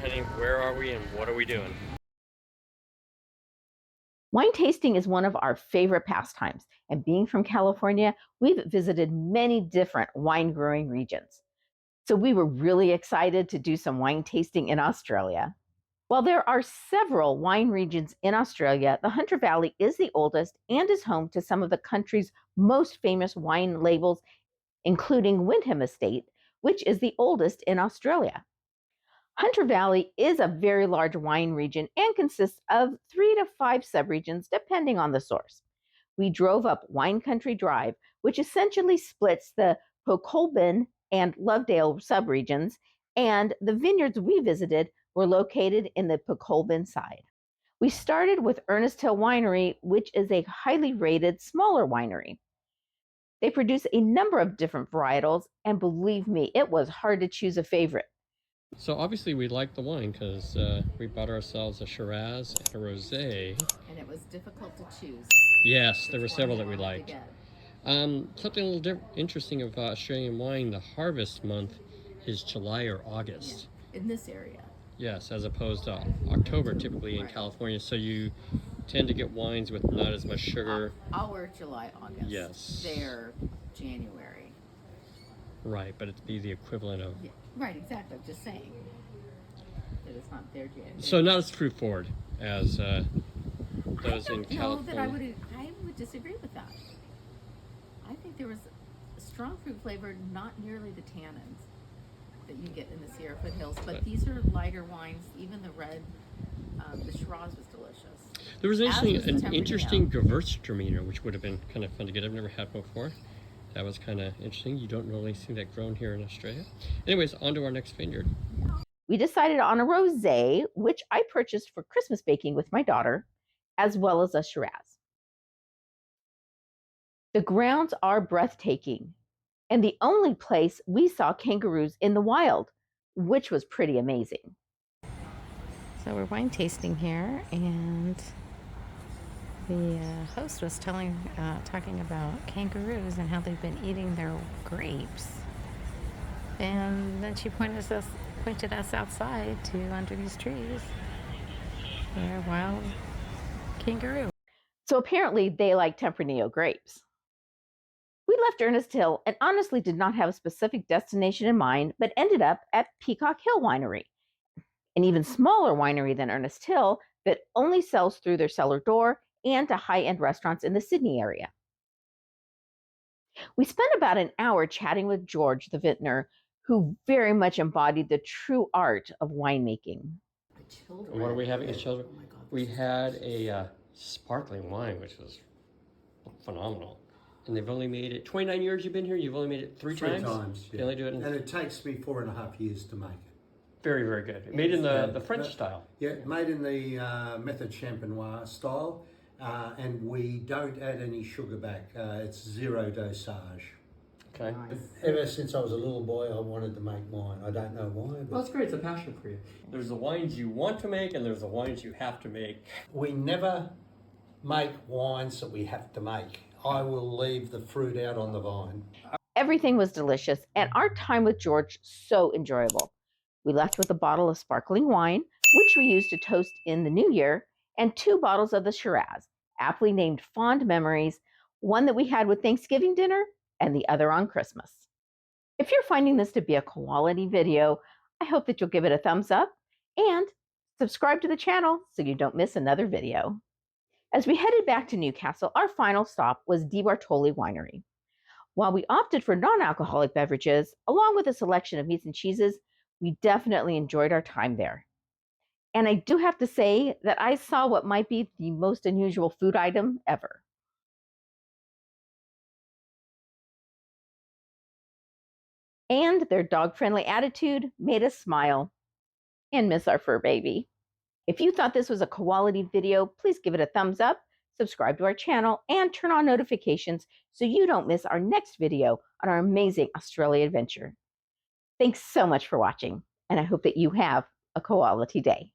honey, where are we and what are we doing? Wine tasting is one of our favorite pastimes, and being from California, we've visited many different wine growing regions. So we were really excited to do some wine tasting in Australia. While there are several wine regions in Australia, the Hunter Valley is the oldest and is home to some of the country's most famous wine labels, including Wyndham Estate, which is the oldest in Australia. Hunter Valley is a very large wine region and consists of 3 to 5 subregions, depending on the source. We drove up Wine Country Drive, which essentially splits the Pocolbin and Lovedale subregions, and the vineyards we visited were located in the Pocolbin side. We started with Ernest Winery, which is a highly rated smaller winery. They produce a number of different varietals, and believe me, it was hard to choose a favorite. So obviously we like the wine because we bought ourselves a Shiraz and a Rosé. And it was difficult to choose. Yes, there were several that we liked. Something a little interesting of Australian wine, the harvest month is July or August. Yeah, in this area. Yes, as opposed to October typically in California. So you tend to get wines with not as much sugar. Our July, August. Yes. Their January. Right, but it'd be the equivalent of... Yeah, right, exactly. I'm just saying that it's not their January. So not as fruit forward as those in California. I would disagree with that. I think there was a strong fruit flavor, not nearly the tannins that you get in the Sierra foothills, but these are lighter wines. Even the red, the Shiraz was delicious. There was an interesting Gewürztraminer, which would have been kind of fun to get. I've never had before. That was kind of interesting. You don't really see that grown here in Australia. Anyways, on to our next vineyard. We decided on a rosé, which I purchased for Christmas baking with my daughter, as well as a Shiraz. The grounds are breathtaking, and the only place we saw kangaroos in the wild, which was pretty amazing. So we're wine tasting here, and the host was talking about kangaroos and how they've been eating their grapes. And then she pointed us outside to under these trees. They're a wild kangaroo. So apparently they like Tempranillo grapes. We left Ernest Hill and honestly did not have a specific destination in mind, but ended up at Peacock Hill Winery, an even smaller winery than Ernest Hill that only sells through their cellar door and to high-end restaurants in the Sydney area. We spent about an hour chatting with George, the vintner, who very much embodied the true art of winemaking. What are we having as children? Oh my God, we had a sparkling wine, which was phenomenal. And they've only made it, 29 years you've been here, you've only made it three times? 3 times, yeah. They only do it and it takes me 4.5 years to make it. Very, very good. Made in the French style. Yeah, made in the method champenois style, and we don't add any sugar back. It's zero dosage. Okay. Nice. Ever since I was a little boy, I wanted to make wine. I don't know why. But Well, that's great. It's a passion for you. There's the wines you want to make, and there's the wines you have to make. We never make wines that we have to make. I will leave the fruit out on the vine. Everything was delicious, and our time with George so enjoyable. We left with a bottle of sparkling wine, which we used to toast in the new year, and 2 bottles of the Shiraz, aptly named Fond Memories, one that we had with Thanksgiving dinner and the other on Christmas. If you're finding this to be a quality video, I hope that you'll give it a thumbs up and subscribe to the channel so you don't miss another video. As we headed back to Newcastle, our final stop was Di Bartoli Winery. While we opted for non-alcoholic beverages, along with a selection of meats and cheeses, we definitely enjoyed our time there. And I do have to say that I saw what might be the most unusual food item ever. And their dog-friendly attitude made us smile and miss our fur baby. If you thought this was a quality video, please give it a thumbs up, subscribe to our channel, and turn on notifications so you don't miss our next video on our amazing Australia adventure. Thanks so much for watching, and I hope that you have a quality day.